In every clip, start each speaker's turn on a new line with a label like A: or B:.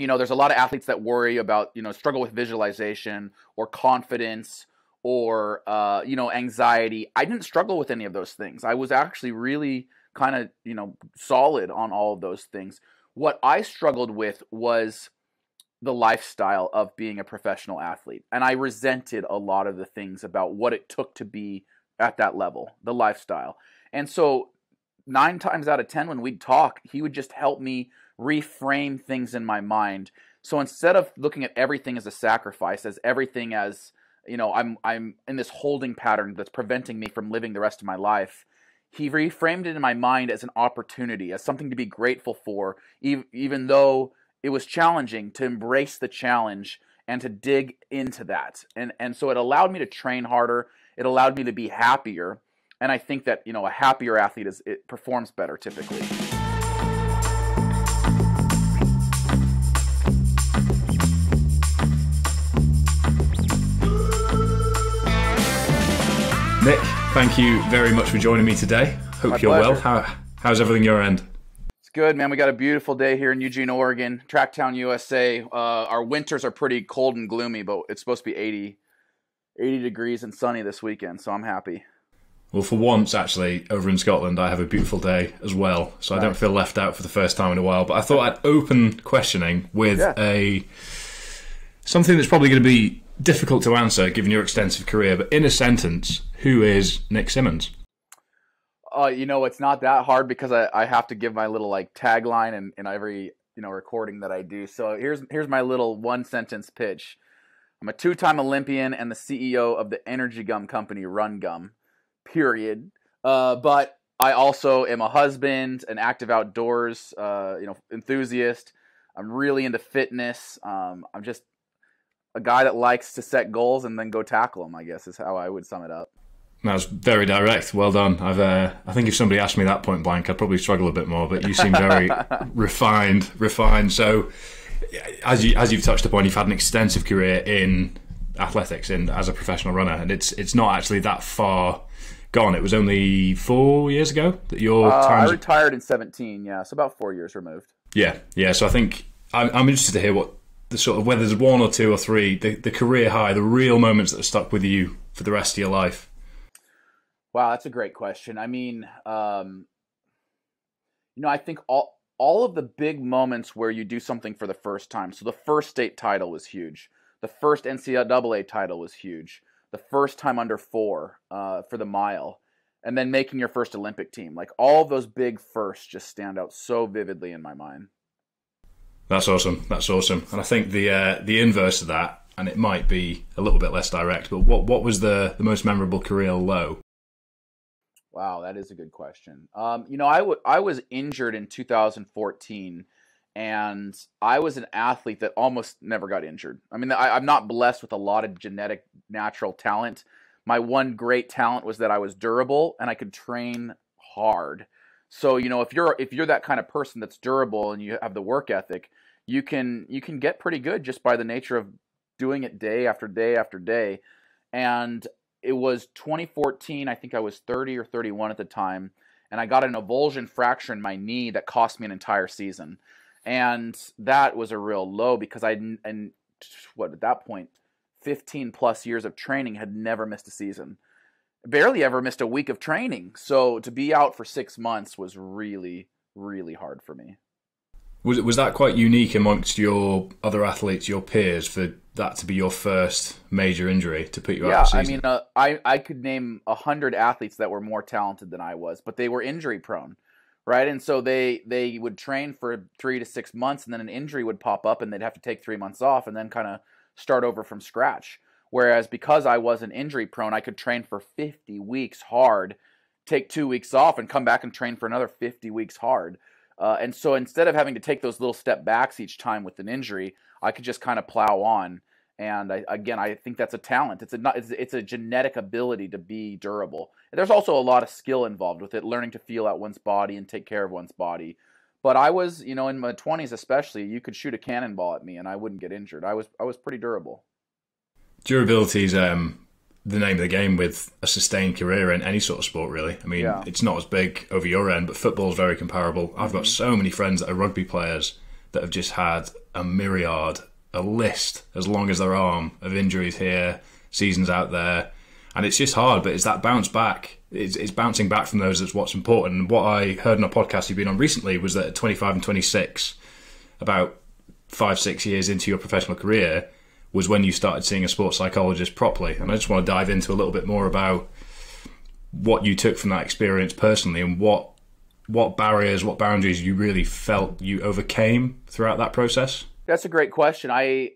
A: there's a lot of athletes that worry about, struggle with visualization or confidence or, anxiety. I didn't struggle with any of those things. I was actually really kind of, solid on all of those things. What I struggled with was the lifestyle of being a professional athlete. And I resented a lot of the things about what it took to be at that level, the lifestyle. And so 9 times out of 10, when we'd talk, he would just help me reframe things in my mind. So instead of looking at everything as a sacrifice, as everything as, I'm in this holding pattern that's preventing me from living the rest of my life, he reframed it in my mind as an opportunity, as something to be grateful for, even though it was challenging, to embrace the challenge and to dig into that. And so it allowed me to train harder. It allowed me to be happier. And I think that, a happier athlete it performs better typically.
B: Nick, thank you very much for joining me today. Hope you're well. How's everything your end?
A: It's good, man. We got a beautiful day here in Eugene, Oregon, Tracktown, USA. Our winters are pretty cold and gloomy, but it's supposed to be 80 degrees and sunny this weekend, so I'm happy.
B: Well, for once, actually, over in Scotland, I have a beautiful day as well, so I don't feel left out for the first time in a while. But I thought I'd open questioning with something that's probably going to be difficult to answer given your extensive career, but in a sentence, who is Nick Symmonds?
A: It's not that hard because I have to give my little tagline in every recording that I do. So here's my little 1-sentence pitch. I'm a 2-time Olympian and the CEO of the energy gum company Rungum. Period. But I also am a husband, an active outdoors enthusiast. I'm really into fitness. I'm just a guy that likes to set goals and then go tackle them, I guess, is how I would sum it up.
B: That was very direct. Well done. I think if somebody asked me that point blank, I'd probably struggle a bit more, but you seem very refined. So as you've touched upon, you've had an extensive career in athletics and as a professional runner, and it's not actually that far gone. It was only 4 years ago that your time...
A: I retired in 2017, yeah, so about 4 years removed.
B: Yeah. So I think I'm interested to hear what the sort of, whether there's 1 or 2 or 3, the career high, the real moments that have stuck with you for the rest of your life.
A: Wow, that's a great question. I mean, I think all of the big moments where you do something for the first time. So the first state title was huge. The first NCAA title was huge. The first time under 4 for the mile. And then making your first Olympic team. All of those big firsts just stand out so vividly in my mind.
B: That's awesome. And I think the inverse of that, and it might be a little bit less direct, but what was the most memorable career low?
A: Wow, that is a good question. I was injured in 2014, and I was an athlete that almost never got injured. I mean, I'm not blessed with a lot of genetic natural talent. My one great talent was that I was durable and I could train hard. So, if you're that kind of person that's durable and you have the work ethic, you can get pretty good just by the nature of doing it day after day after day. And it was 2014, I think I was 30 or 31 at the time, and I got an avulsion fracture in my knee that cost me an entire season. And that was a real low because at that point, 15 plus years of training, had never missed a season. Barely ever missed a week of training. So to be out for 6 months was really, really hard for me.
B: Was that quite unique amongst your other athletes, your peers, for that to be your first major injury to put you out of the season?
A: Yeah, I mean, I could name 100 athletes that were more talented than I was, but they were injury prone, right? And so they would train for 3 to 6 months, and then an injury would pop up, and they'd have to take 3 months off and then kind of start over from scratch. Whereas because I wasn't injury prone, I could train for 50 weeks hard, take 2 weeks off, and come back and train for another 50 weeks hard. And so instead of having to take those little step backs each time with an injury, I could just kind of plow on. And I think that's a talent. It's a genetic ability to be durable. And there's also a lot of skill involved with it, learning to feel out one's body and take care of one's body. But I was, in my 20s especially, you could shoot a cannonball at me and I wouldn't get injured. I was pretty durable.
B: Durability is the name of the game with a sustained career in any sort of sport, really. I mean, It's not as big over your end, but football is very comparable. I've got so many friends that are rugby players that have just had a myriad, a list as long as their arm of injuries here, seasons out there. And it's just hard, but it's that bounce back. It's bouncing back from those that's what's important. And what I heard on a podcast you've been on recently was that at 25 and 26, about 5-6 years into your professional career, was when you started seeing a sports psychologist properly. And I just want to dive into a little bit more about what you took from that experience personally, and what barriers, what boundaries you really felt you overcame throughout that process.
A: That's a great question. I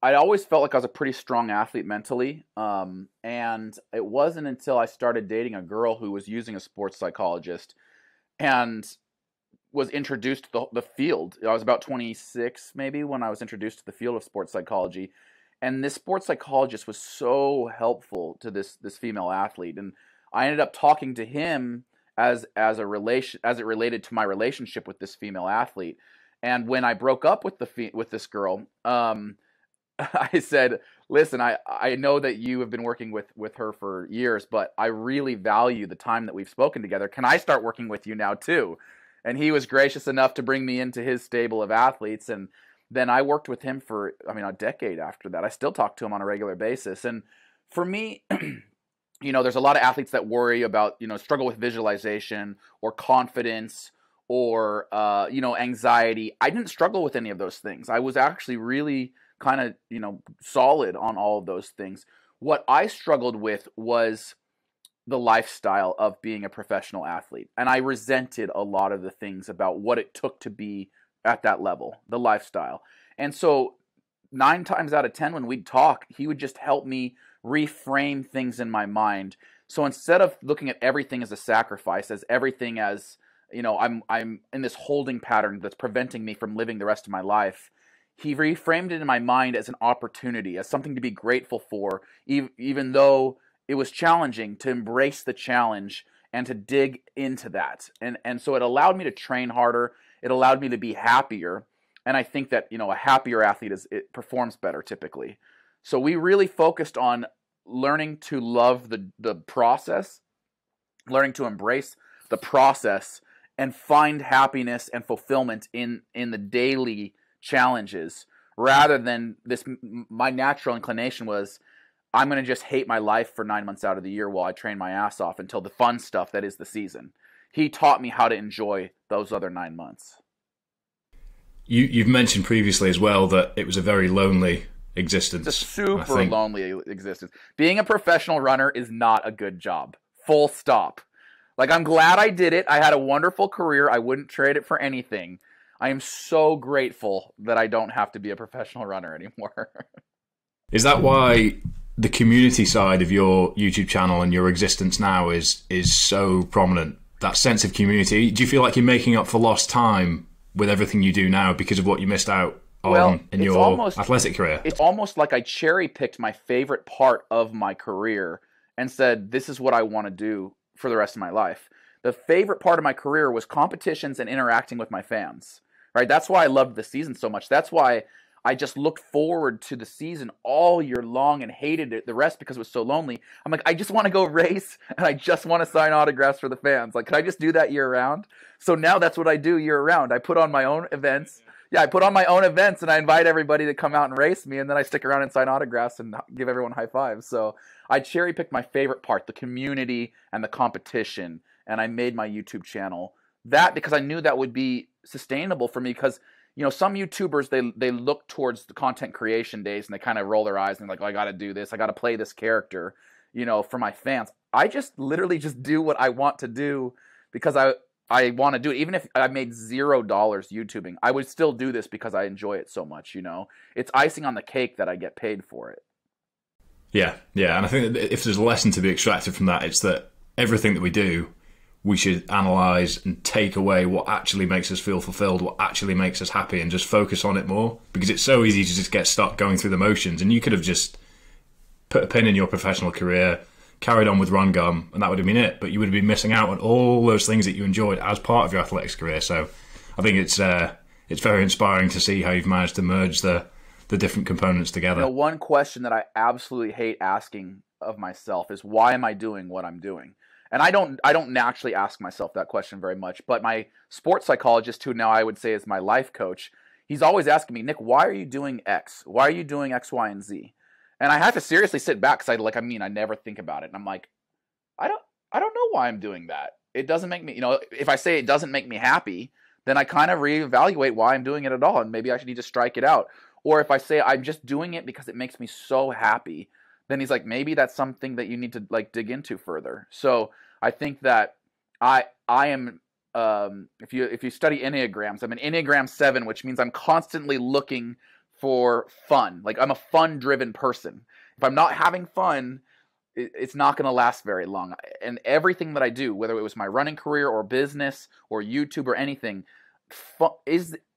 A: always felt like I was a pretty strong athlete mentally, and it wasn't until I started dating a girl who was using a sports psychologist and was introduced to the field. I was about 26 maybe when I was introduced to the field of sports psychology, and this sports psychologist was so helpful to this female athlete, and I ended up talking to him as it related to my relationship with this female athlete. And when I broke up with this girl, I said, listen, I know that you have been working with her for years, but I really value the time that we've spoken together. Can I start working with you now too? And he was gracious enough to bring me into his stable of athletes. And then I worked with him for, a decade after that. I still talk to him on a regular basis. And for me, there's a lot of athletes that worry about, struggle with visualization or confidence or, anxiety. I didn't struggle with any of those things. I was actually really kind of, solid on all of those things. What I struggled with was the lifestyle of being a professional athlete. And I resented a lot of the things about what it took to be at that level, the lifestyle. And so 9 times out of 10, when we'd talk, he would just help me reframe things in my mind. So instead of looking at everything as a sacrifice, as everything as, I'm in this holding pattern that's preventing me from living the rest of my life, he reframed it in my mind as an opportunity, as something to be grateful for, even though it was challenging, to embrace the challenge and to dig into that. And so it allowed me to train harder. It allowed me to be happier. And I think that, a happier athlete it performs better typically. So we really focused on learning to love the process, learning to embrace the process, and find happiness and fulfillment in the daily challenges, rather than this. My natural inclination was, I'm going to just hate my life for 9 months out of the year while I train my ass off until the fun stuff that is the season. He taught me how to enjoy those other 9 months.
B: You've mentioned previously as well that it was a very lonely existence.
A: It's a super lonely existence. Being a professional runner is not a good job. Full stop. Like, I'm glad I did it. I had a wonderful career. I wouldn't trade it for anything. I am so grateful that I don't have to be a professional runner anymore.
B: Is that why the community side of your YouTube channel and your existence now is so prominent? That sense of community? Do you feel like you're making up for lost time with everything you do now because of what you missed out on in your athletic career? It's
A: almost like I cherry-picked my favorite part of my career and said, this is what I want to do for the rest of my life. The favorite part of my career was competitions and interacting with my fans. Right? That's why I loved the season so much. That's why I just looked forward to the season all year long and hated it the rest because it was so lonely. I'm like, I just want to go race and I just want to sign autographs for the fans. Like, could I just do that year round? So now that's what I do year round. I put on my own events. Yeah, I put on my own events and I invite everybody to come out and race me, and then I stick around and sign autographs and give everyone high fives. So I cherry picked my favorite part, the community and the competition, and I made my YouTube channel that because I knew that would be sustainable for me, because some YouTubers, they look towards the content creation days and they kind of roll their eyes and like, oh, I got to do this. I got to play this character, for my fans. I just literally just do what I want to do because I want to do it. Even if I made $0 YouTubing, I would still do this because I enjoy it so much, It's icing on the cake that I get paid for it.
B: Yeah. And I think that if there's a lesson to be extracted from that, it's that everything that we do, we should analyse and take away what actually makes us feel fulfilled, what actually makes us happy, and just focus on it more. Because it's so easy to just get stuck going through the motions, and you could have just put a pin in your professional career, carried on with Rungum, and that would have been it. But you would have been missing out on all those things that you enjoyed as part of your athletics career. So I think it's very inspiring to see how you've managed to merge the different components together.
A: One question that I absolutely hate asking of myself is, why am I doing what I'm doing? And I don't naturally ask myself that question very much, but my sports psychologist, who now I would say is my life coach, he's always asking me, Nick, why are you doing X? Why are you doing X, Y, and Z? And I have to seriously sit back because I never think about it. And I'm like, I don't know why I'm doing that. It doesn't make me, if I say it doesn't make me happy, then I kind of reevaluate why I'm doing it at all. And maybe I should need to strike it out. Or if I say I'm just doing it because it makes me so happy, then he's like, maybe that's something that you need to like dig into further. So I think that I am, if you study Enneagrams, I'm an Enneagram 7, which means I'm constantly looking for fun. Like I'm a fun-driven person. If I'm not having fun, it's not going to last very long. And everything that I do, whether it was my running career or business or YouTube or anything,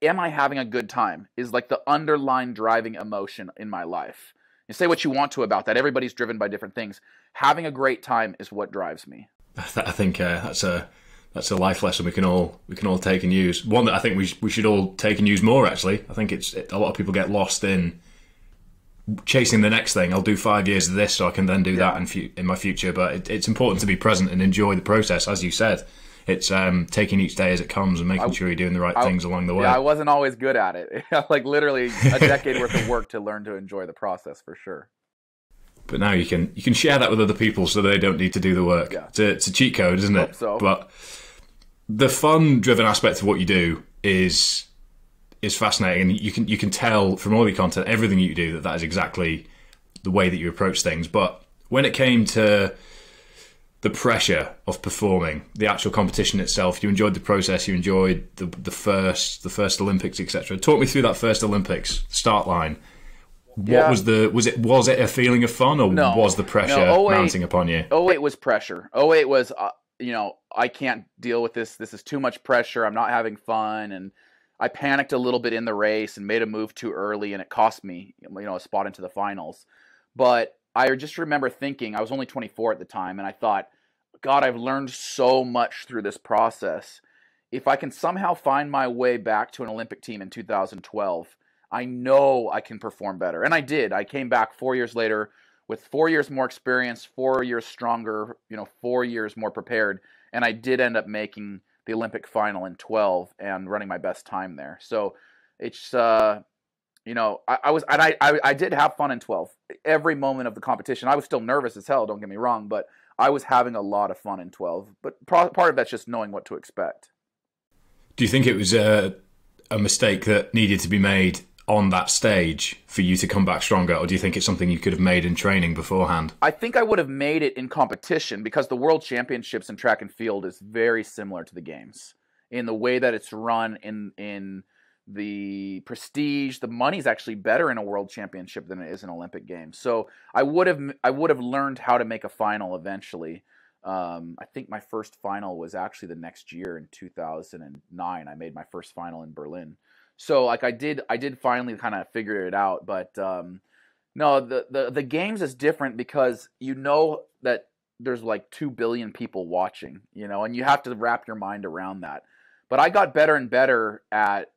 A: am I having a good time is like the underlying driving emotion in my life. You say what you want to about that. Everybody's driven by different things. Having a great time is what drives me.
B: I think that's a life lesson we can all take and use. One that I think we should all take and use more. Actually, I think a lot of people get lost in chasing the next thing. I'll do 5 years of this so I can then do that in my future. But it's important to be present and enjoy the process, as you said. It's taking each day as it comes and making sure you're doing the right things along the way.
A: Yeah, I wasn't always good at it. Like literally a decade worth of work to learn to enjoy the process for sure.
B: But now you can share that with other people so they don't need to do the work. Yeah. It's a cheat code, isn't it?
A: So.
B: But the fun-driven aspect of what you do is fascinating, and you can tell from all your content, everything you do, that is exactly the way that you approach things. But when it came to the pressure of performing, the actual competition itself, you enjoyed the process, you enjoyed the first Olympics, etc. Talk me through that first Olympics start line. What was it a feeling of fun, or was the pressure mounting upon you?
A: 08 was pressure. 08 was I can't deal with this. This is too much pressure. I'm not having fun, and I panicked a little bit in the race and made a move too early, and it cost me, a spot into the finals. But I just remember thinking, I was only 24 at the time, and I thought, God, I've learned so much through this process. If I can somehow find my way back to an Olympic team in 2012, I know I can perform better. And I did. I came back 4 years later with 4 years more experience, 4 years stronger, 4 years more prepared, and I did end up making the Olympic final in 12 and running my best time there. So it's, I did have fun in 12. Every moment of the competition, I was still nervous as hell, don't get me wrong, but I was having a lot of fun in 12. But part of that's just knowing what to expect.
B: Do you think it was a mistake that needed to be made on that stage for you to come back stronger, or do you think it's something you could have made in training beforehand?
A: I think I would have made it in competition, because the World Championships in track and field is very similar to the Games in the way that it's run, in the prestige. The money's actually better in a World Championship than it is in Olympic Games. So I would have learned how to make a final eventually. I think my first final was actually the next year in 2009. I made my first final in Berlin. So like I did finally kind of figure it out, but no, the Games is different because that there's like 2 billion people watching, and you have to wrap your mind around that. But I got better and better at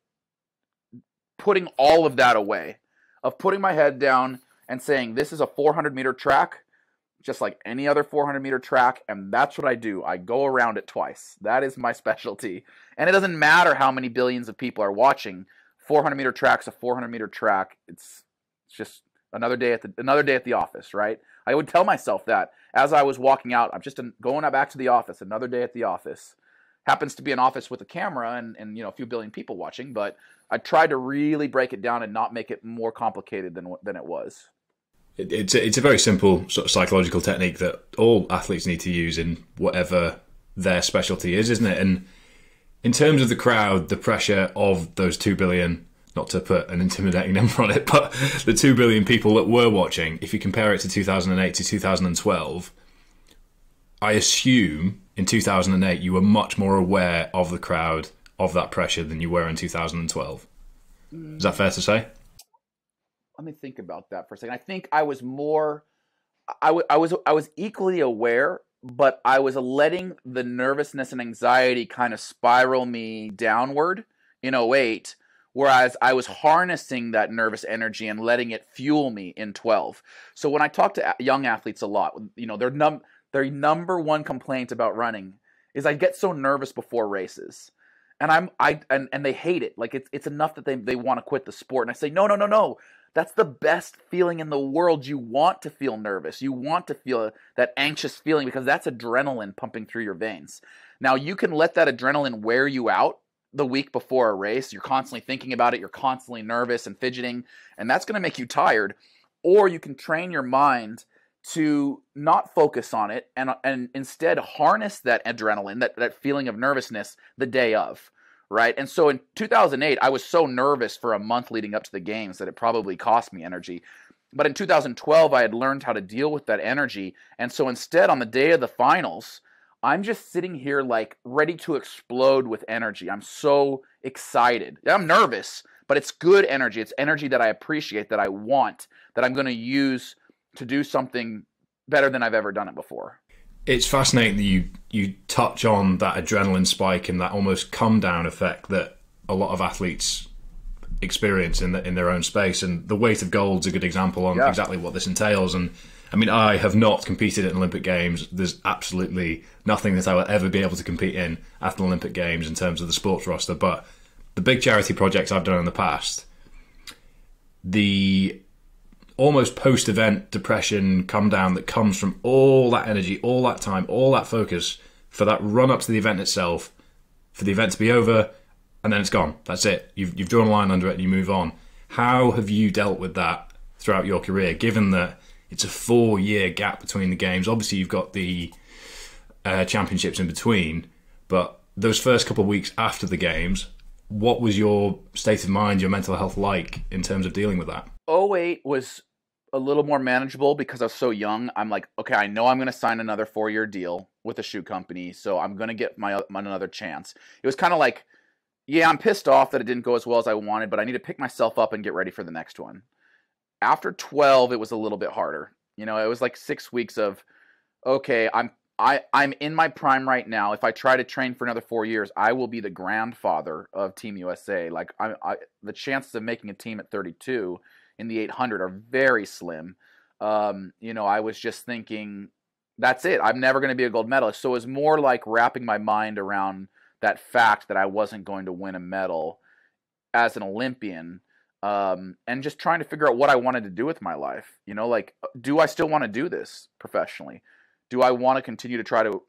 A: putting all of that away, of putting my head down and saying, this is a 400-meter track, just like any other 400-meter track, and that's what I do. I go around it twice. That is my specialty. And it doesn't matter how many billions of people are watching. 400-meter track's a 400-meter track. It's just another day at the office, right? I would tell myself that as I was walking out. I'm just going back to the office. Another day at the office. Happens to be an office with a camera and a few billion people watching, but I tried to really break it down and not make it more complicated than it was.
B: It's a very simple sort of psychological technique that all athletes need to use in whatever their specialty is, isn't it? And in terms of the crowd, the pressure of those 2 billion, not to put an intimidating number on it, but the 2 billion people that were watching, if you compare it to 2008 to 2012, I assume in 2008 you were much more aware of the crowd, of that pressure, than you were in 2012. Is that fair to say?
A: Let me think about that for a second. I think I was more, I was equally aware, but I was letting the nervousness and anxiety kind of spiral me downward in 08, whereas I was harnessing that nervous energy and letting it fuel me in 12. So when I talk to young athletes a lot, their number one complaint about running is I get so nervous before races. And and they hate it. Like it's enough that they want to quit the sport. And I say, no. That's the best feeling in the world. You want to feel nervous. You want to feel that anxious feeling because that's adrenaline pumping through your veins. Now, you can let that adrenaline wear you out the week before a race. You're constantly thinking about it. You're constantly nervous and fidgeting, and that's going to make you tired. Or you can train your mind to not focus on it and instead harness that adrenaline, that feeling of nervousness the day of. Right. And so in 2008, I was so nervous for a month leading up to the games that it probably cost me energy. But in 2012, I had learned how to deal with that energy. And so instead, on the day of the finals, I'm just sitting here like ready to explode with energy. I'm so excited. I'm nervous, but it's good energy. It's energy that I appreciate, that I want, that I'm going to use to do something better than I've ever done it before.
B: It's fascinating that you touch on that adrenaline spike and that almost come down effect that a lot of athletes experience in their own space. And the weight of gold's a good example on exactly what this entails. And I mean, I have not competed at Olympic Games. There's absolutely nothing that I will ever be able to compete in at an Olympic Games in terms of the sports roster. But the big charity projects I've done in the past, the almost post-event depression come down that comes from all that energy, all that time, all that focus for that run up to the event itself, for the event to be over, and then it's gone. That's it. You've drawn a line under it and you move on. How have you dealt with that throughout your career, given that it's a 4-year gap between the games? Obviously, you've got the championships in between, but those first couple of weeks after the games, what was your state of mind, your mental health like in terms of dealing with that?
A: 2008 was a little more manageable because I was so young. I'm like, okay, I know I'm going to sign another 4-year deal with a shoe company, so I'm going to get my another chance. It was kind of like, yeah, I'm pissed off that it didn't go as well as I wanted, but I need to pick myself up and get ready for the next one. After 12, it was a little bit harder. You know, it was like 6 weeks of, okay, I'm in my prime right now. If I try to train for another 4 years, I will be the grandfather of Team USA. Like the chances of making a team at 32 in the 800 are very slim. You know, I was just thinking, that's it. I'm never going to be a gold medalist. So it was more like wrapping my mind around that fact that I wasn't going to win a medal as an Olympian, and just trying to figure out what I wanted to do with my life. You know, like, do I still want to do this professionally? Do I want to continue to try to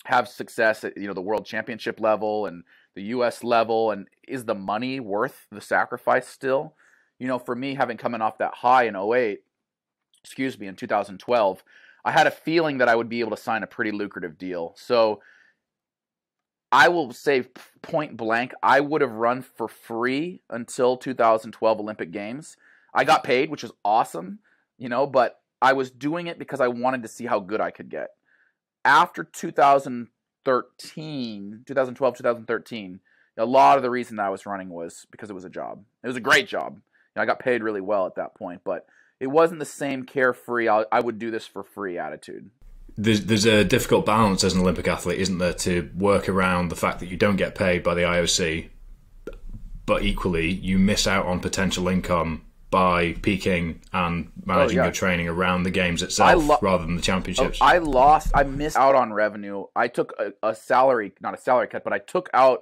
A: have success at, you know, the world championship level and the US level? And is the money worth the sacrifice still? You know, for me, having coming off that high in in 2012, I had a feeling that I would be able to sign a pretty lucrative deal. So I will say point blank, I would have run for free until 2012 Olympic Games. I got paid, which is awesome, you know, but I was doing it because I wanted to see how good I could get. After 2012, 2013, a lot of the reason that I was running was because it was a job. It was a great job. You know, I got paid really well at that point, but it wasn't the same carefree, I would do this for free attitude.
B: There's a difficult balance as an Olympic athlete, isn't there, to work around the fact that you don't get paid by the IOC, but equally you miss out on potential income by peaking and managing your training around the games itself rather than the championships. I
A: missed out on revenue. I took a salary, not a salary cut, but I took out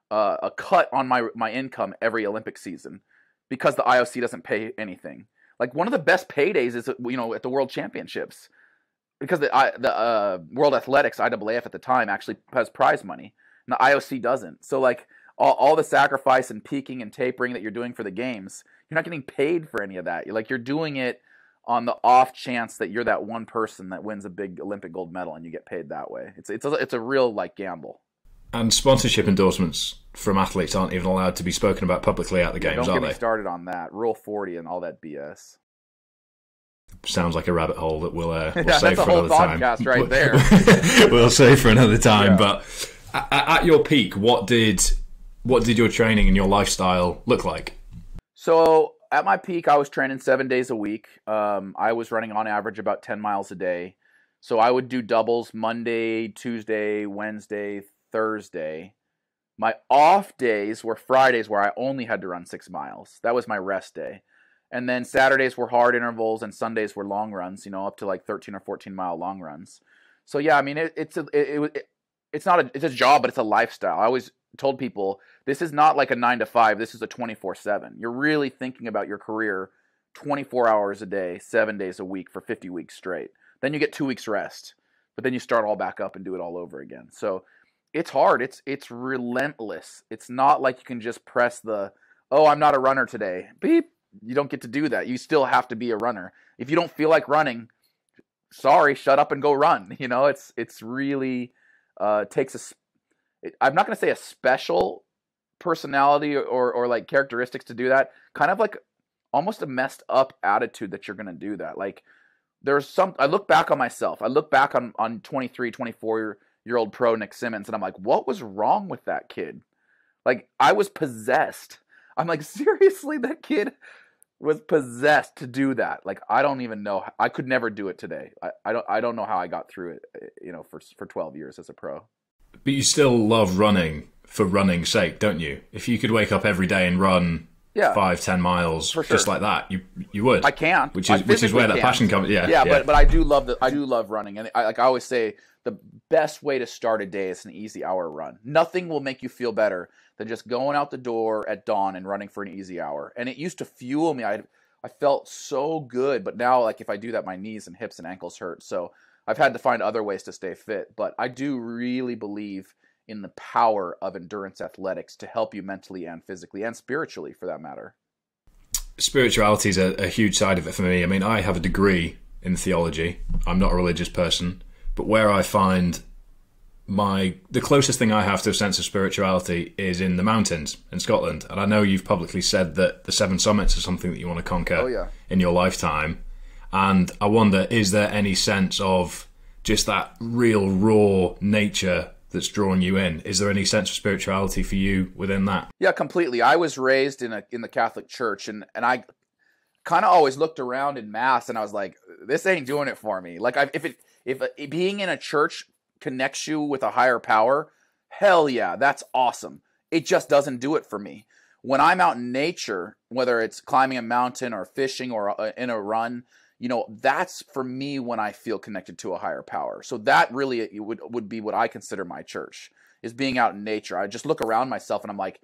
A: a cut on my income every Olympic season because the IOC doesn't pay anything. Like, one of the best paydays is, you know, at the World Championships, because the World Athletics, IAAF at the time, actually has prize money, and the IOC doesn't. So, like, all the sacrifice and peaking and tapering that you're doing for the games, you're not getting paid for any of that. You're doing it on the off chance that you're that one person that wins a big Olympic gold medal and you get paid that way. It's a real, like, gamble.
B: And sponsorship endorsements from athletes aren't even allowed to be spoken about publicly at the games, are they?
A: Don't get me started on that. Rule 40 and all that BS.
B: Sounds like a rabbit hole that we'll save
A: that's
B: for
A: a whole
B: another time.
A: Podcast right there.
B: We'll save for another time. Yeah. But at your peak, what did your training and your lifestyle look like?
A: So at my peak, I was training 7 days a week. I was running on average about 10 miles a day. So I would do doubles Monday, Tuesday, Wednesday, Thursday. My off days were Fridays, where I only had to run 6 miles. That was my rest day. And then Saturdays were hard intervals, and Sundays were long runs, you know, up to like 13 or 14 mile long runs. So yeah, I mean, it's a job, but it's a lifestyle. told people, this is not like a 9 to 5. This is a 24/7. You're really thinking about your career 24 hours a day, 7 days a week for 50 weeks straight. Then you get 2 weeks rest, but then you start all back up and do it all over again. So it's hard. It's relentless. It's not like you can just press the, oh, I'm not a runner today. Beep. You don't get to do that. You still have to be a runner. If you don't feel like running, sorry, shut up and go run. You know, it's really takes I'm not going to say a special personality or like characteristics to do that. Kind of like almost a messed up attitude that you're going to do that. Like I look back on myself. I look back on 23, 24-year-old pro Nick Symmonds, and I'm like, what was wrong with that kid? Like, I was possessed. I'm like, seriously, that kid was possessed to do that. Like, I don't even know. I could never do it today. I don't know how I got through it, you know, for 12 years as a pro.
B: But you still love running for running's sake, don't you? If you could wake up every day and run 5-10 miles just like that, you would.
A: I can't.
B: Which is where that passion comes. Yeah.
A: But I do love running, and I always say the best way to start a day is an easy hour run. Nothing will make you feel better than just going out the door at dawn and running for an easy hour. And it used to fuel me. I felt so good, but now, like, if I do that, my knees and hips and ankles hurt. So I've had to find other ways to stay fit. But I do really believe in the power of endurance athletics to help you mentally and physically and spiritually, for that matter.
B: Spirituality is a huge side of it for me. I mean, I have a degree in theology. I'm not a religious person, but where I find the closest thing I have to a sense of spirituality is in the mountains in Scotland. And I know you've publicly said that the 7 summits are something that you want to conquer in your lifetime. And I wonder, is there any sense of just that real raw nature that's drawing you in? Is there any sense of spirituality for you within that?
A: Yeah, completely. I was raised in the Catholic Church, and I kind of always looked around in Mass, and I was like, this ain't doing it for me. Like, if being in a church connects you with a higher power, hell yeah, that's awesome. It just doesn't do it for me. When I'm out in nature, whether it's climbing a mountain or fishing or in a run, you know, that's for me when I feel connected to a higher power. So that really would be what I consider my church, is being out in nature. I just look around myself and I'm like,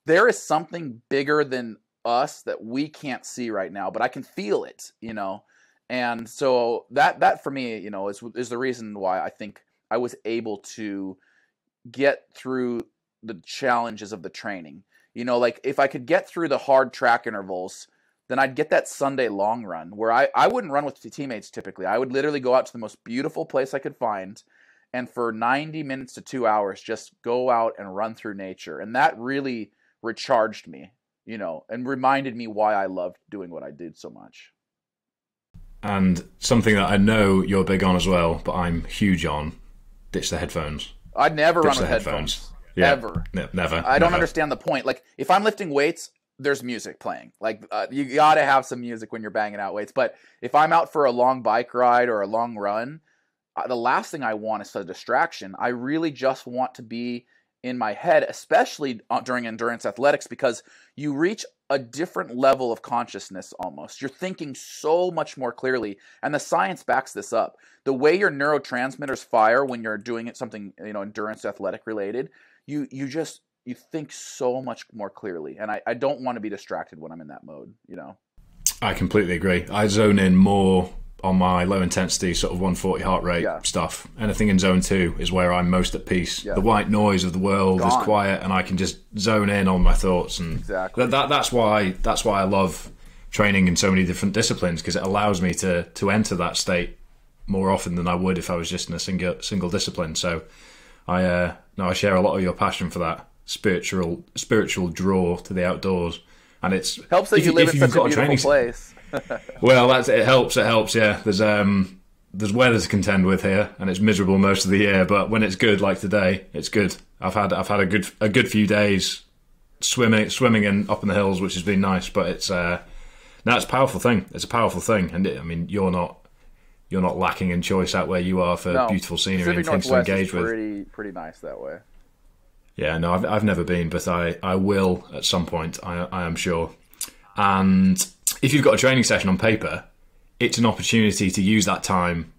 A: there is something bigger than us that we can't see right now, but I can feel it, you know? And so that for me, you know, is the reason why I think I was able to get through the challenges of the training. You know, like if I could get through the hard track intervals, then I'd get that Sunday long run where I wouldn't run with teammates typically. I would literally go out to the most beautiful place I could find, and for 90 minutes to 2 hours, just go out and run through nature. And that really recharged me, you know, and reminded me why I loved doing what I did so much.
B: And something that I know you're big on as well, but I'm huge on, ditch the headphones.
A: I'd never run with headphones.
B: Yeah.
A: Ever.
B: Never.
A: I don't understand the point. Like, if I'm lifting weights, there's music playing. Like, you gotta have some music when you're banging out weights. But if I'm out for a long bike ride or a long run, the last thing I want is a distraction. I really just want to be in my head, especially during endurance athletics, because you reach a different level of consciousness almost. You're thinking so much more clearly, and the science backs this up. The way your neurotransmitters fire when you're doing something, you know, endurance athletic related, you think so much more clearly. And I don't want to be distracted when I'm in that mode, you know.
B: I completely agree. I zone in more on my low intensity sort of 140 heart rate stuff. Anything in zone 2 is where I'm most at peace. The white noise of the world is quiet, and I can just zone in on my thoughts. And that's why I love training in so many different disciplines, because it allows me to enter that state more often than I would if I was just in a single discipline. So I share a lot of your passion for that spiritual draw to the outdoors, and it's
A: helps that you live in such a beautiful place.
B: Well, it helps. Yeah, there's weather to contend with here, and it's miserable most of the year. But when it's good, like today, it's good. I've had a good few days swimming up in the hills, which has been nice. But it's a powerful thing. It's a powerful thing, and I mean, you're not lacking in choice out where you are for beautiful scenery and things to engage with.
A: Pretty nice that way.
B: Yeah, no, I've never been, but I will at some point. I am sure. And if you've got a training session on paper, it's an opportunity to use that time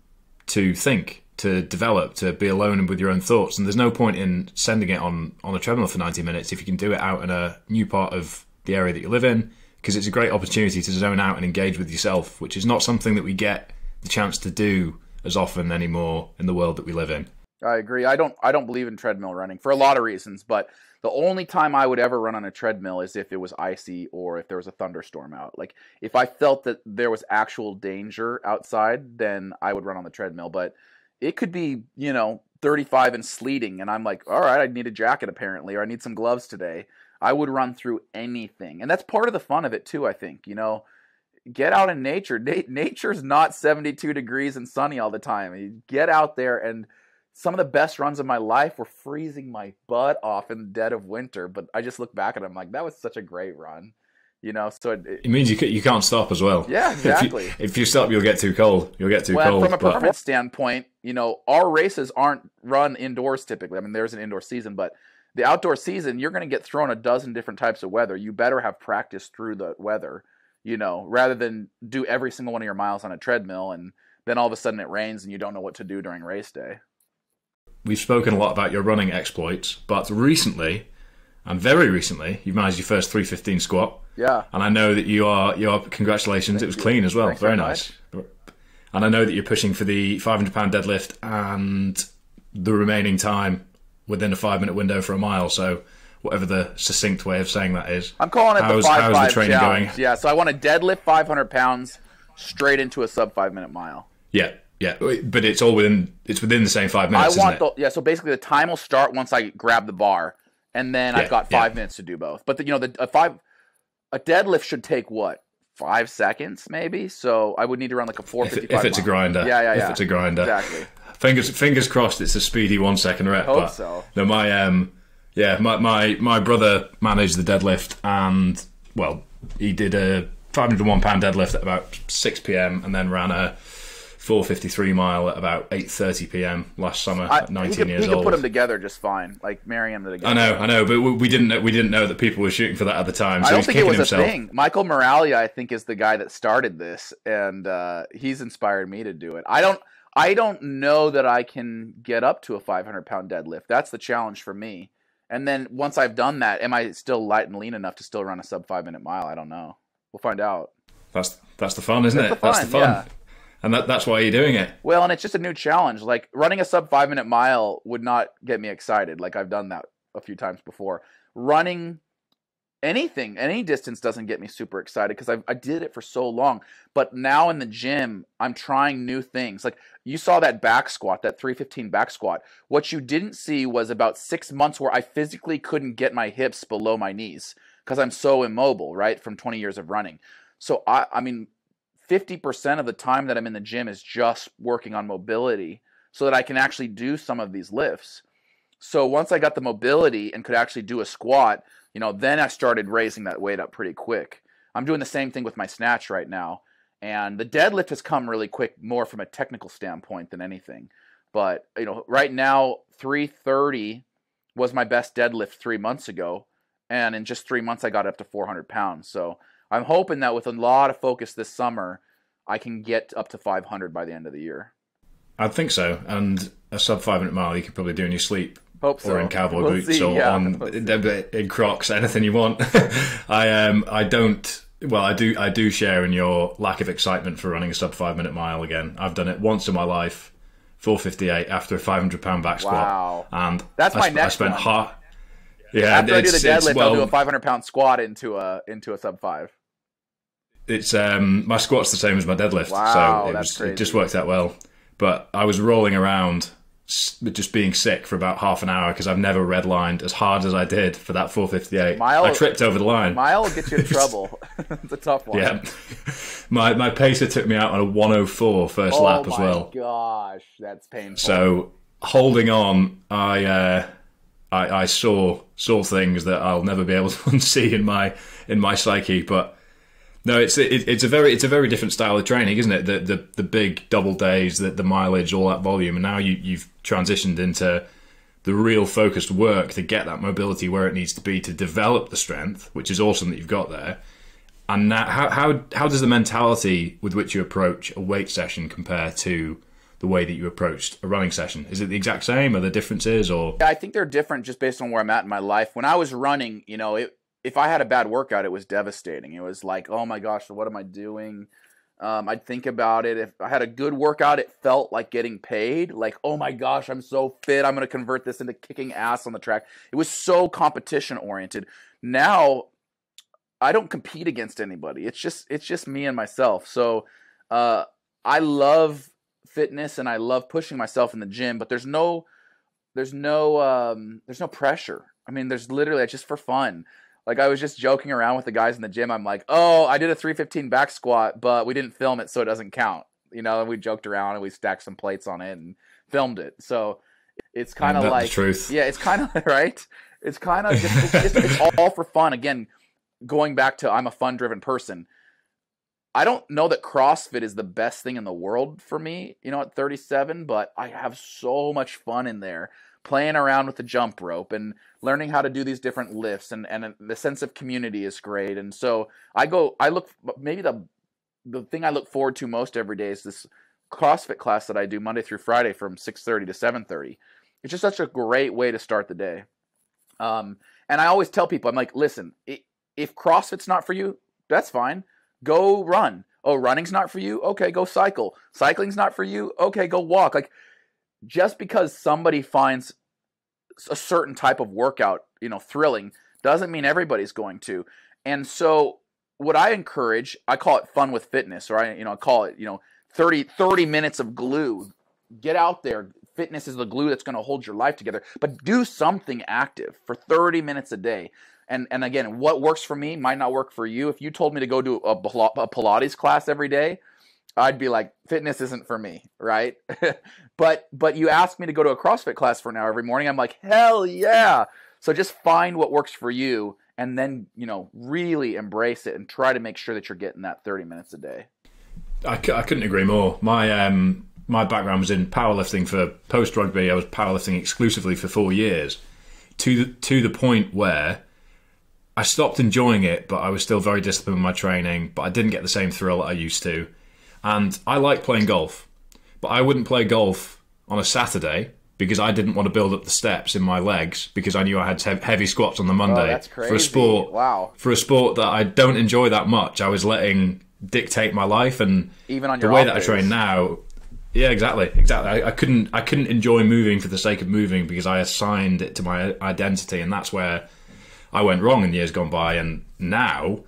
B: to think, to develop, to be alone and with your own thoughts. And there's no point in sending it on a treadmill for 90 minutes if you can do it out in a new part of the area that you live in, because it's a great opportunity to zone out and engage with yourself, which is not something that we get the chance to do as often anymore in the world that we live in.
A: I agree. I don't believe in treadmill running for a lot of reasons, but the only time I would ever run on a treadmill is if it was icy or if there was a thunderstorm out. Like if I felt that there was actual danger outside, then I would run on the treadmill. But it could be, 35 and sleeting, and I'm like, all right, I need a jacket apparently, or I need some gloves today. I would run through anything. And that's part of the fun of it too, I think. Get out in nature. Nature's not 72 degrees and sunny all the time. You get out there, and some of the best runs of my life were freezing my butt off in the dead of winter. But I just look back at them like, that was such a great run. So
B: it means you can't stop as well.
A: Yeah, exactly.
B: If you stop, you'll get too cold.
A: Well, from a performance standpoint, our races aren't run indoors typically. I mean, there's an indoor season, but the outdoor season, you're going to get thrown a dozen different types of weather. You better have practice through the weather, rather than do every single one of your miles on a treadmill and then all of a sudden it rains and you don't know what to do during race day.
B: We've spoken a lot about your running exploits, but recently, and very recently, you've managed your first 315 squat.
A: Yeah.
B: And I know that you are congratulations. It was clean as well. Very nice. And I know that you're pushing for the 500-pound deadlift and the remaining time within a 5-minute window for a mile. So whatever the succinct way of saying that is.
A: I'm calling it the 5-5
B: how's the training
A: challenge.
B: going?
A: Yeah, so I want to deadlift 500 pounds straight into a sub 5-minute mile.
B: Yeah. But it's within the same 5 minutes,
A: so basically the time will start once I grab the bar, and then I've got 5 minutes to do both. But a deadlift should take what? 5 seconds maybe? So I would need to run like a 4:55
B: if it's a grinder.
A: Yeah.
B: If it's a grinder.
A: Exactly.
B: Fingers crossed it's a speedy 1 second rep.
A: Hope so.
B: No, my brother managed the deadlift, and he did a 501 pound deadlift at about 6 p.m. and then ran a 4:53 mile at about 8:30 p.m. last summer at 19 years old.
A: He could put them together just fine, like marry them together.
B: I know, but we didn't know that people were shooting for that at the time. So
A: I don't think it was a thing. Michael Moralia, I think, is the guy that started this, and he's inspired me to do it. I don't know that I can get up to a 500-pound deadlift. That's the challenge for me. And then once I've done that, am I still light and lean enough to still run a sub 5-minute mile? I don't know. We'll find out.
B: That's the fun, isn't it? That's the fun.
A: Yeah.
B: And that's why you're doing it.
A: Well, and it's just a new challenge. Like running a sub 5-minute mile would not get me excited. Like I've done that a few times before. Running anything, any distance doesn't get me super excited because I did it for so long. But now in the gym, I'm trying new things. Like you saw that back squat, that 315 back squat. What you didn't see was about 6 months where I physically couldn't get my hips below my knees because I'm so immobile, right, from 20 years of running. So I mean, 50% of the time that I'm in the gym is just working on mobility so that I can actually do some of these lifts. So once I got the mobility and could actually do a squat, then I started raising that weight up pretty quick. I'm doing the same thing with my snatch right now. And the deadlift has come really quick, more from a technical standpoint than anything. But, right now, 330 was my best deadlift 3 months ago. And in just 3 months, I got up to 400 pounds. So I'm hoping that with a lot of focus this summer, I can get up to 500 by the end of the year.
B: I think so. And a sub 5-minute mile you could probably do in your sleep.
A: Hope so.
B: Or in cowboy boots or in Crocs, anything you want. I do share in your lack of excitement for running a sub 5-minute mile again. I've done it once in my life, 4:58 after a 500-pound back squat.
A: Wow.
B: And
A: that's my next one. After I do the deadlift, I'll do a 500-pound squat into a sub 5.
B: It's my squat's the same as my deadlift,
A: wow,
B: so it just worked out well. But I was rolling around, just being sick for about half an hour because I've never redlined as hard as I did for that 4:58. I tripped over the line.
A: Mile will get you in trouble. It's a tough one.
B: Yeah, my pacer took me out on a 1:04 first lap as well.
A: Oh my gosh, that's painful.
B: So holding on, I saw things that I'll never be able to unsee in my psyche, but. No, it's a very different style of training, isn't it? The big double days, the mileage, all that volume, and now you've transitioned into the real focused work to get that mobility where it needs to be to develop the strength, which is awesome that you've got there. And now, how does the mentality with which you approach a weight session compare to the way that you approached a running session? Is it the exact same? Are there differences? Or
A: Yeah, I think they're different just based on where I'm at in my life. When I was running, if I had a bad workout, it was devastating. It was like, oh my gosh, what am I doing? I'd think about it. If I had a good workout, it felt like getting paid. Like, oh my gosh, I'm so fit. I'm going to convert this into kicking ass on the track. It was so competition oriented. Now, I don't compete against anybody. It's just me and myself. So I love fitness and I love pushing myself in the gym, but there's no pressure. I mean, there's literally, it's just for fun. Like, I was just joking around with the guys in the gym. I'm like, oh, I did a 315 back squat, but we didn't film it, so it doesn't count. And we joked around and we stacked some plates on it and filmed it. So it's kind of like,
B: the truth.
A: Yeah, it's kind of right. It's kind of just, it's all for fun. Again, going back to, I'm a fun-driven person. I don't know that CrossFit is the best thing in the world for me, at 37, but I have so much fun in there, playing around with the jump rope and learning how to do these different lifts, and the sense of community is great. And so maybe the thing I look forward to most every day is this CrossFit class that I do Monday through Friday from 6:30 to 7:30. It's just such a great way to start the day. And I always tell people, I'm like, listen, if CrossFit's not for you, that's fine. Go run. Oh, running's not for you? Okay, go cycle. Cycling's not for you? Okay, go walk. Like, just because somebody finds a certain type of workout, thrilling, doesn't mean everybody's going to. And so what I encourage, I call it fun with fitness, or I call it, 30 minutes of glue. Get out there. Fitness is the glue that's going to hold your life together, but do something active for 30 minutes a day. And again, what works for me might not work for you. If you told me to go do a Pilates class every day, I'd be like, fitness isn't for me, right? but you ask me to go to a CrossFit class for an hour every morning, I'm like, hell yeah. So just find what works for you, and then, really embrace it and try to make sure that you're getting that 30 minutes a day.
B: I couldn't agree more. My background was in powerlifting for post-rugby. I was powerlifting exclusively for 4 years, to the point where I stopped enjoying it, but I was still very disciplined in my training, but I didn't get the same thrill that I used to. And I like playing golf, but I wouldn't play golf on a Saturday because I didn't want to build up the steps in my legs because I knew I had heavy squats on the Monday.
A: Oh, that's crazy.
B: For a sport that I don't enjoy that much. I was letting dictate my life, and
A: even on
B: the way that I train now. Yeah, exactly. I couldn't enjoy moving for the sake of moving because I assigned it to my identity, and that's where I went wrong in years gone by. And now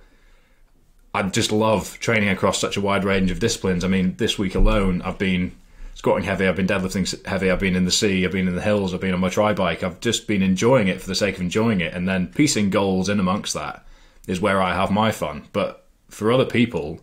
B: I just love training across such a wide range of disciplines. I mean, this week alone, I've been squatting heavy, I've been deadlifting heavy, I've been in the sea, I've been in the hills, I've been on my tri bike. I've just been enjoying it for the sake of enjoying it, and then piecing goals in amongst that is where I have my fun. But for other people,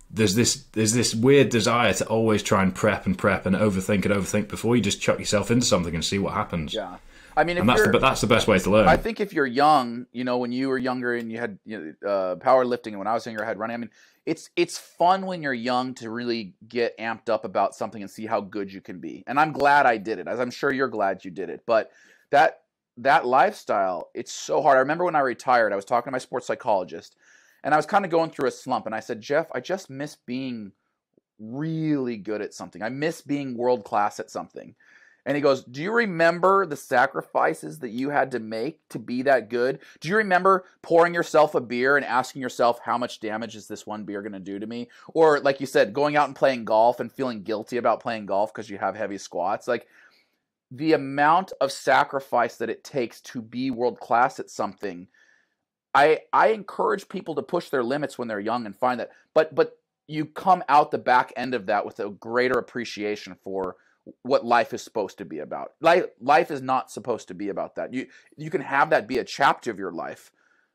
B: there's this weird desire to always try and prep and overthink before you just chuck yourself into something and see what happens.
A: Yeah. I mean,
B: that's the best way to learn.
A: I think if you're young, when you were younger and you had powerlifting, and when I was younger, I had running. I mean, it's fun when you're young to really get amped up about something and see how good you can be. And I'm glad I did it, as I'm sure you're glad you did it. But that lifestyle, it's so hard. I remember when I retired, I was talking to my sports psychologist, and I was kind of going through a slump. And I said, Jeff, I just miss being really good at something. I miss being world class at something. And he goes, do you remember the sacrifices that you had to make to be that good? Do you remember pouring yourself a beer and asking yourself, how much damage is this one beer going to do to me? Or like you said, going out and playing golf and feeling guilty about playing golf because you have heavy squats. Like, the amount of sacrifice that it takes to be world class at something, I encourage people to push their limits when they're young and find that. But you come out the back end of that with a greater appreciation for what life is supposed to be about. Life is not supposed to be about that. You can have that be a chapter of your life,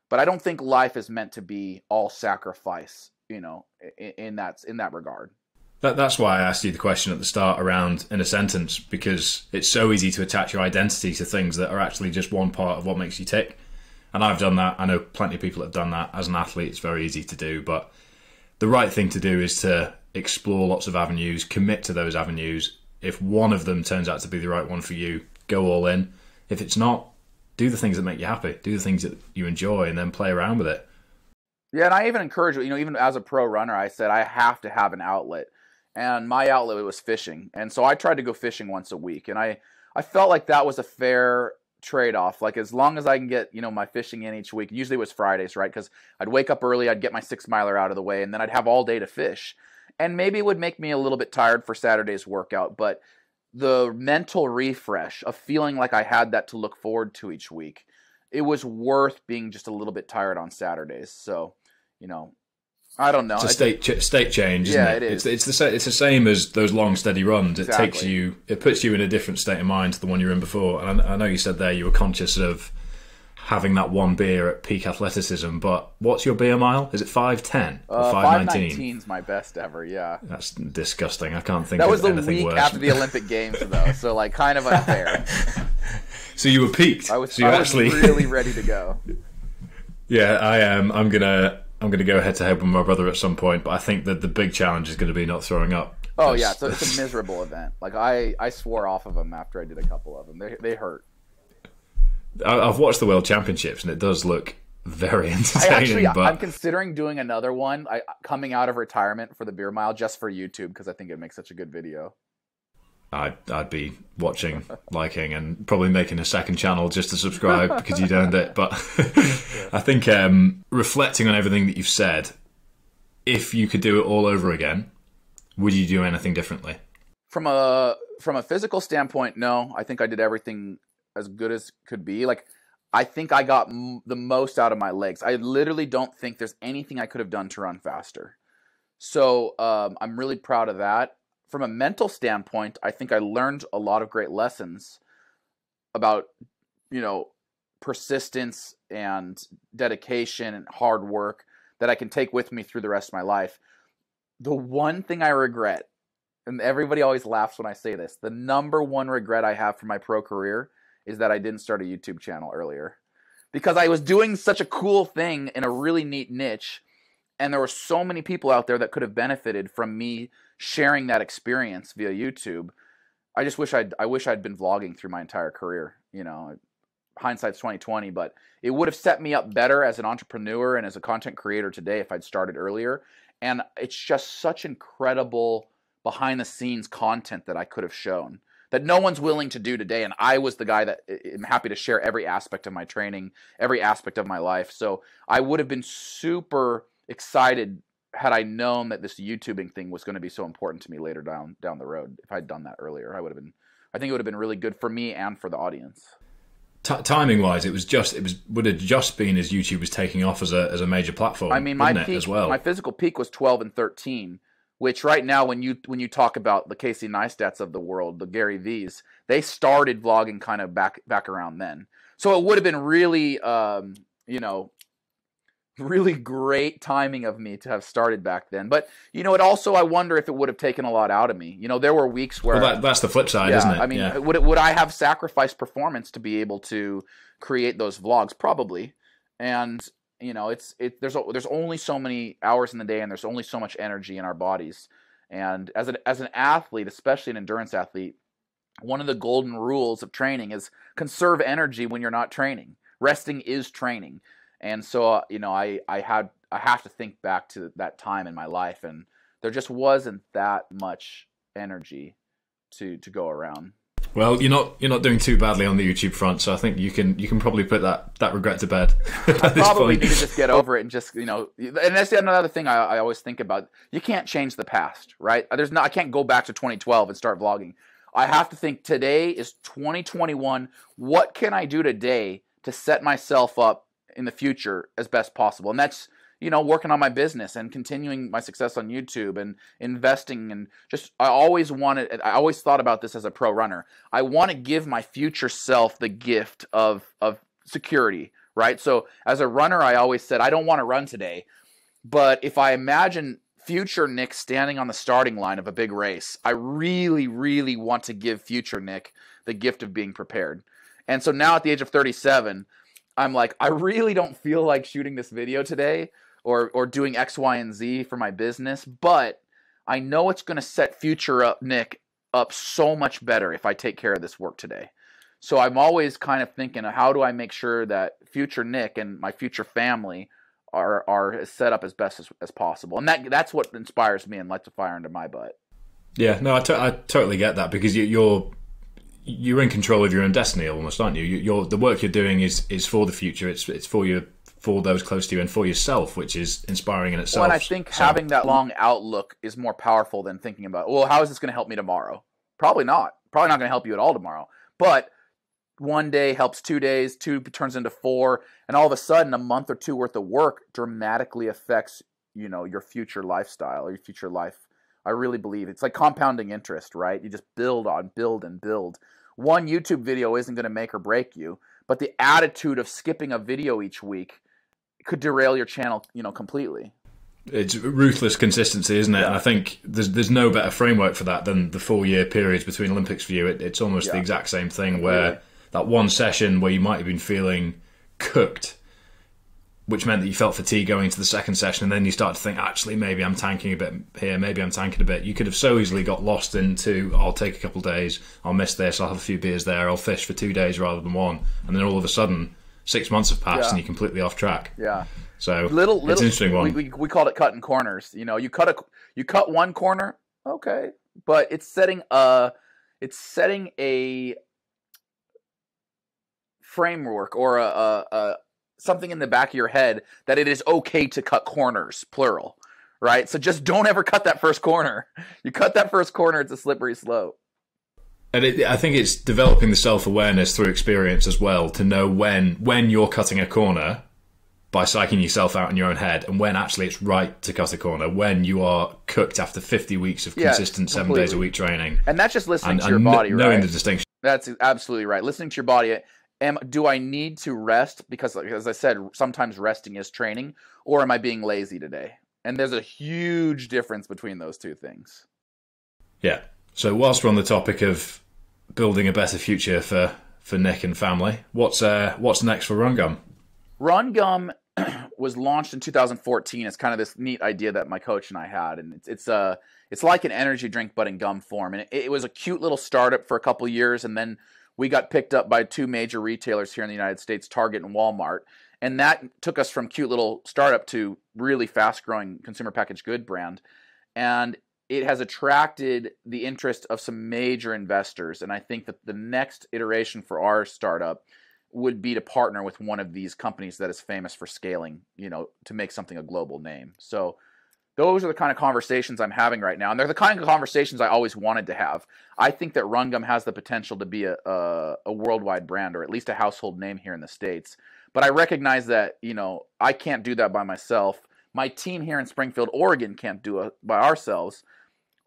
A: but I don't think life is meant to be all sacrifice, in that regard.
B: That's why I asked you the question at the start around in a sentence, because it's so easy to attach your identity to things that are actually just one part of what makes you tick. And I've done that. I know plenty of people have done that. As an athlete, it's very easy to do, but the right thing to do is to explore lots of avenues, commit to those avenues. If one of them turns out to be the right one for you, go all in. If it's not, do the things that make you happy. Do the things that you enjoy, and then play around with it.
A: Yeah, and I even encourage, even as a pro runner, I said I have to have an outlet. and my outlet was fishing. And so I tried to go fishing once a week, and I felt like that was a fair trade-off. Like, as long as I can get, my fishing in each week, usually it was Fridays, right? Because I'd wake up early, I'd get my 6-miler out of the way, and then I'd have all day to fish. And maybe it would make me a little bit tired for Saturday's workout, but the mental refresh of feeling like I had that to look forward to each week, it was worth being just a little bit tired on Saturdays. So, I don't know.
B: It's a state change, isn't it?
A: It is.
B: It's the same as those long, steady runs.
A: Exactly.
B: It puts you in a different state of mind to the one you were in before. And I know you said there you were conscious of having that one beer at peak athleticism, but what's your beer mile? Is it 5:10 or 5:19?
A: 5:19 is my best ever, yeah.
B: That's disgusting. I can't think
A: of anything
B: worse.
A: That was the week after the Olympic Games, though, so like kind of unfair.
B: So you were peaked.
A: I was
B: actually
A: really ready to go.
B: Yeah, I am. I'm gonna go head to head with my brother at some point, but I think that the big challenge is going to be not throwing up.
A: Oh yeah, so it's a miserable event. Like I swore off of them after I did a couple of them. They hurt.
B: I've watched the World Championships, and it does look very entertaining.
A: I'm considering doing another one. Coming out of retirement for the beer mile just for YouTube, because I think it makes such a good video.
B: I'd be watching, liking, and probably making a second channel just to subscribe because you'd earned it. But I think reflecting on everything that you've said, if you could do it all over again, would you do anything differently? From
A: a physical standpoint, no. I think I did everything as good as could be. Like, I think I got the most out of my legs. I literally don't think there's anything I could have done to run faster. So I'm really proud of that. From a mental standpoint, I think I learned a lot of great lessons about, persistence and dedication and hard work that I can take with me through the rest of my life. The one thing I regret, and everybody always laughs when I say this, the number one regret I have for my pro career is that I didn't start a YouTube channel earlier. Because I was doing such a cool thing in a really neat niche, and there were so many people out there that could have benefited from me sharing that experience via YouTube. I wish I'd been vlogging through my entire career. Hindsight's 20/20, but it would have set me up better as an entrepreneur and as a content creator today if I'd started earlier. And it's just such incredible behind the scenes content that I could have shown that no one's willing to do today. And I was the guy that I'm happy to share every aspect of my training, every aspect of my life. So I would have been super excited had I known that this YouTubing thing was going to be so important to me later down the road. If I'd done that earlier, I think it would have been really good for me and for the audience.
B: Timing wise, it would have just been as YouTube was taking off as a major platform.
A: I mean, my peak,
B: as well.
A: My physical peak was 12 and 13, which right now, when you talk about the Casey Neistats of the world, the Gary V's, they started vlogging kind of back around then. So it would have been really, really great timing of me to have started back then. But it also, I wonder if it would have taken a lot out of me. There were weeks where
B: that's the flip side, isn't it?
A: I mean, would I have sacrificed performance to be able to create those vlogs? Probably. And there's only so many hours in the day, and there's only so much energy in our bodies. And as an athlete, especially an endurance athlete, one of the golden rules of training is conserve energy when you're not training. Resting is training. And so, I have to think back to that time in my life, and there just wasn't that much energy to go around. Well,
B: you're not doing too badly on the YouTube front, so I think you can probably put that regret to bed.
A: I probably need to just get over it and just and that's another thing I always think about. You can't change the past, right? I can't go back to 2012 and start vlogging. I have to think today is 2021. What can I do today to set myself up in the future as best possible? And that's working on my business and continuing my success on YouTube and investing, and just I always thought about this as a pro runner. I want to give my future self the gift of security, right? So as a runner, I always said I don't want to run today, but if I imagine future Nick standing on the starting line of a big race, I really, really want to give future Nick the gift of being prepared. And so now at the age of 37, I'm like, I really don't feel like shooting this video today or doing X, Y, and Z for my business, but I know it's going to set future Nick up so much better if I take care of this work today. So I'm always kind of thinking, how do I make sure that future Nick and my future family are set up as best as possible? And that's what inspires me and lights a fire under my butt.
B: Yeah, no, I totally get that, because you're in control of your own destiny almost, aren't you? The work you're doing is for the future. It's for those close to you and for yourself, which is inspiring in itself.
A: Well, and I think having that long outlook is more powerful than thinking about, well, how is this going to help me tomorrow? Probably not. Probably not going to help you at all tomorrow. But one day helps 2 days, 2 turns into 4, and all of a sudden a month or 2 worth of work dramatically affects, your future lifestyle or your future life. I really believe it's like compounding interest, right? You just build and build. One YouTube video isn't going to make or break you, but the attitude of skipping a video each week could derail your channel, completely.
B: It's ruthless consistency, isn't it? Yeah. And I think there's no better framework for that than the 4-year periods between Olympics for you. It's almost the exact same thing, where that one session where you might have been feeling cooked, which meant that you felt fatigue going into the second session, and then you start to think, actually, maybe I'm tanking a bit here, maybe I'm tanking a bit. You could have so easily got lost into, I'll take a couple of days, I'll miss this, I'll have a few beers there, I'll fish for 2 days rather than 1, and then all of a sudden 6 months have passed and you're completely off track.
A: Yeah.
B: So it's an interesting one.
A: We called it cutting corners. You cut one corner, okay, but it's setting a framework or a something in the back of your head that it is okay to cut corners, plural, right? So just don't ever cut that first corner. You cut that first corner, it's a slippery slope.
B: And I think it's developing the self-awareness through experience as well, to know when you're cutting a corner by psyching yourself out in your own head, and when actually it's right to cut a corner, when you are cooked after 50 weeks of consistent 7 days a week training.
A: And that's just listening to your body, right?
B: Knowing the distinction.
A: That's absolutely right. Listening to your body. Do I need to rest? Because, as I said, sometimes resting is training, or am I being lazy today? And there's a huge difference between those two things.
B: Yeah. So whilst we're on the topic of building a better future for Nick and family, what's next for Rungum? Rungum
A: was launched in 2014. It's kind of this neat idea that my coach and I had, and it's like an energy drink but in gum form. And it was a cute little startup for a couple of years, and then we got picked up by 2 major retailers here in the United States, Target and Walmart. And that took us from cute little startup to really fast-growing consumer packaged good brand. And it has attracted the interest of some major investors. And I think that the next iteration for our startup would be to partner with one of these companies that is famous for scaling, to make something a global name. So those are the kind of conversations I'm having right now. And they're the kind of conversations I always wanted to have. I think that Rungum has the potential to be a worldwide brand, or at least a household name here in the States. But I recognize that, I can't do that by myself. My team here in Springfield, Oregon can't do it by ourselves.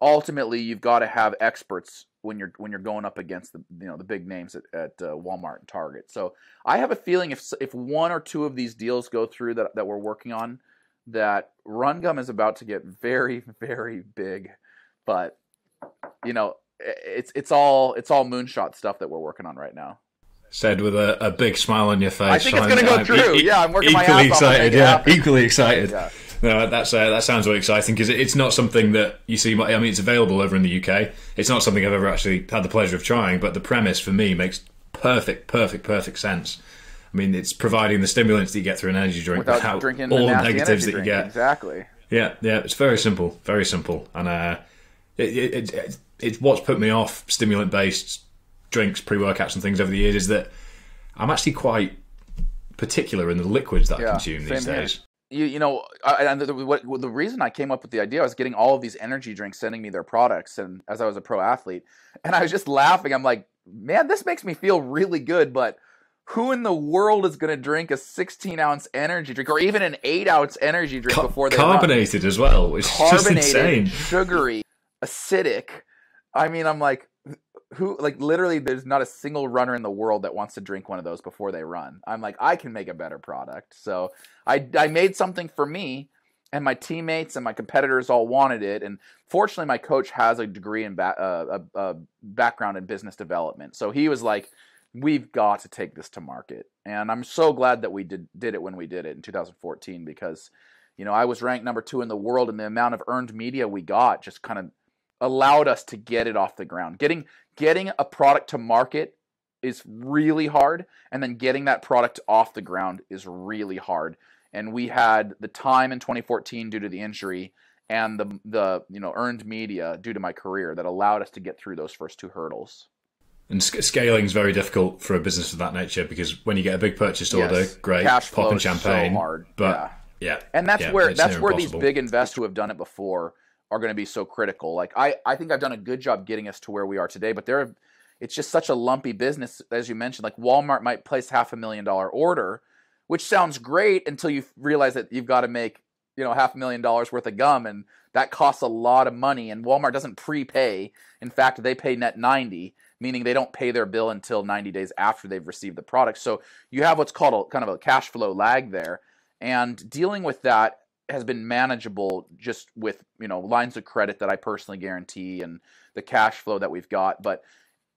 A: Ultimately, you've got to have experts when you're going up against the big names at Walmart and Target. So I have a feeling if 1 or 2 of these deals go through that we're working on, that Rungum is about to get very, very big. But it's all moonshot stuff that we're working on right now.
B: Said with a big smile on your face.
A: I think it's going to go through. I'm working my ass off.
B: Equally excited. Yeah, equally excited.
A: Yeah.
B: No, that sounds really exciting, because it's not something that you see. I mean, it's available over in the UK. It's not something I've ever actually had the pleasure of trying, but the premise for me makes perfect sense. I mean, it's providing the stimulants that you get through an energy drink
A: without drinking
B: all the
A: that
B: negatives you get.
A: Exactly.
B: Yeah. It's very simple, and it's what's put me off stimulant-based drinks, pre-workouts, and things over the years, is that I'm actually quite particular in the liquids that I consume these days.
A: The reason I came up with the idea, I was getting all of these energy drinks sending me their products, and as I was a pro athlete, and I was just laughing. I'm like, man, this makes me feel really good, but who in the world is going to drink a 16-ounce energy drink, or even an 8-ounce energy drink before they
B: carbonated as well, which is just insane.
A: Sugary, acidic. I mean, I'm like, literally, there's not a single runner in the world that wants to drink one of those before they run. I'm like, I can make a better product. So I made something for me, and my teammates and my competitors all wanted it. And fortunately, my coach has a degree in background in business development. So he was like, we've got to take this to market. And I'm so glad that we did it when we did it in 2014, because, I was ranked number 2 in the world, and the amount of earned media we got just kind of allowed us to get it off the ground. Getting a product to market is really hard, and then getting that product off the ground is really hard. And we had the time in 2014 due to the injury, and the earned media due to my career that allowed us to get through those first 2 hurdles.
B: And scaling is very difficult for a business of that nature, because when you get a big purchase order, great,
A: cash flow
B: popping
A: is
B: champagne,
A: so hard.
B: but
A: and that's where these
B: impossible.
A: big investors who have done it before are going to be so critical. Like I think I've done a good job getting us to where we are today, but it's just such a lumpy business, as you mentioned. Like Walmart might place $500,000 order, which sounds great until you realize that you've got to make $500,000 worth of gum, and that costs a lot of money. And Walmart doesn't prepay. In fact, they pay net 90, meaning they don't pay their bill until 90 days after they've received the product. So you have what's called kind of a cash flow lag there. And dealing with that has been manageable just with, lines of credit that I personally guarantee and the cash flow that we've got. But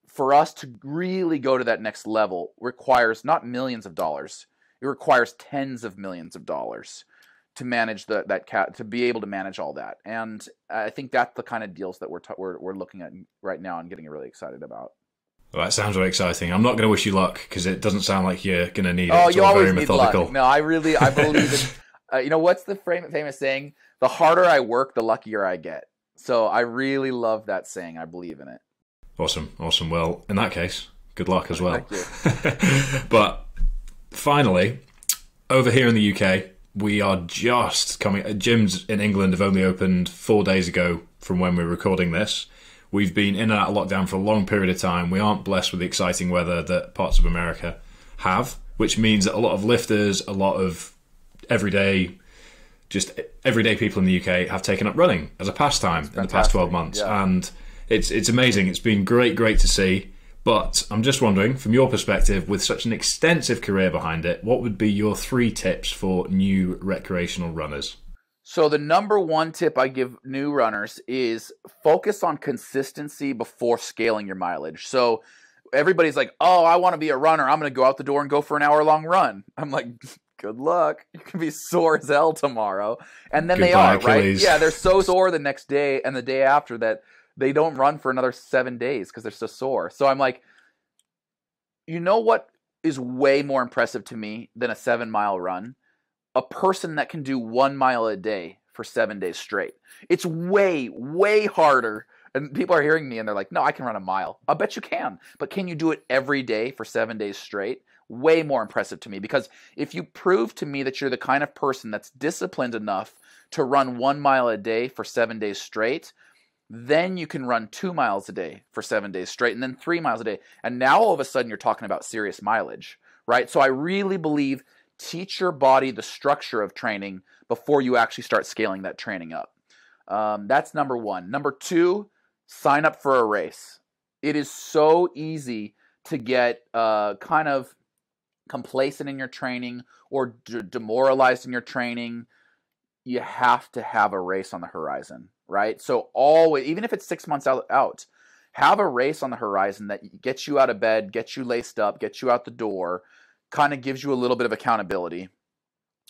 A: for us to really go to that next level requires not millions of dollars. It requires tens of millions of dollars to manage to be able to manage all that. And I think that's the kind of deals that we're looking at right now and getting really excited about.
B: Well, that sounds very exciting. I'm not going to wish you luck, because it doesn't sound like you're going to need it.
A: Oh,
B: it's
A: you
B: all
A: always
B: very
A: need
B: methodical.
A: luck. No, I believe in. What's the famous saying? The harder I work, the luckier I get. So I really love that saying. I believe in it.
B: Awesome. Well, in that case, good luck as well.
A: Thank you.
B: But finally, over here in the UK, we are just coming. Gyms in England have only opened 4 days ago from when we're recording this. We've been in and out of lockdown for a long period of time. We aren't blessed with the exciting weather that parts of America have, which means that a lot of lifters, a lot of everyday people in the UK have taken up running as a pastime in the past 12 months.
A: Yeah.
B: And it's amazing. It's been great to see. But I'm just wondering, from your perspective, with such an extensive career behind it, what would be your 3 tips for new recreational runners?
A: So the number 1 tip I give new runners is focus on consistency before scaling your mileage. So everybody's like, oh, I want to be a runner. I'm going to go out the door and go for an hour-long run. I'm like, good luck. You can be sore as hell tomorrow. And then
B: Goodbye,
A: they are, right?
B: Achilles.
A: Yeah, they're so sore the next day and the day after that they don't run for another 7 days because they're so sore. So I'm like, you know what is way more impressive to me than a 7-mile run? A person that can do 1 mile a day for 7 days straight. It's way, way harder. And people are hearing me and they're like, no, I can run a mile. I bet you can. But can you do it every day for 7 days straight? Way more impressive to me, because if you prove to me that you're the kind of person that's disciplined enough to run 1 mile a day for 7 days straight, then you can run 2 miles a day for 7 days straight, and then 3 miles a day. And now all of a sudden you're talking about serious mileage, right? So I really believe teach your body the structure of training before you actually start scaling that training up. That's number 1. Number 2, sign up for a race. It is so easy to get kind of complacent in your training or demoralized in your training. You have to have a race on the horizon, right? So always, even if it's 6 months out, have a race on the horizon that gets you out of bed, gets you laced up, gets you out the door, kind of gives you a little bit of accountability.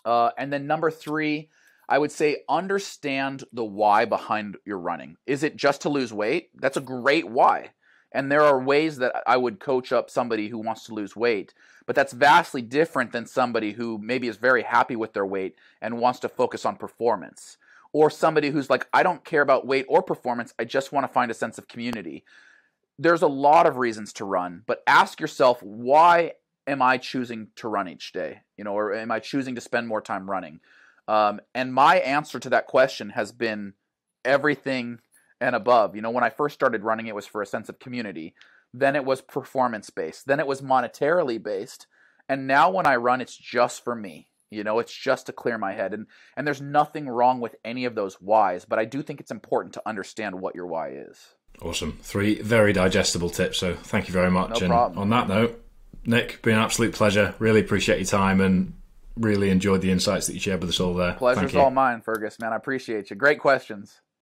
A: And then number 3, I would say understand the why behind your running. Is it just to lose weight? That's a great why. And there are ways that I would coach up somebody who wants to lose weight, but that's vastly different than somebody who maybe is very happy with their weight and wants to focus on performance. Or somebody who's like, I don't care about weight or performance, I just want to find a sense of community. There's a lot of reasons to run, but ask yourself, why am I choosing to run each day? Or am I choosing to spend more time running? And my answer to that question has been everything and above. When I first started running, it was for a sense of community. Then it was performance-based. Then it was monetarily based. And now when I run, it's just for me. It's just to clear my head. And there's nothing wrong with any of those whys, but I do think it's important to understand what your why is.
B: Awesome. 3 very digestible tips. So thank you very much.
A: No problem.
B: On that note, Nick, been an absolute pleasure. Really appreciate your time and really enjoyed the insights that you shared with us all there.
A: Pleasure's all mine, Fergus, man. I appreciate you. Great questions.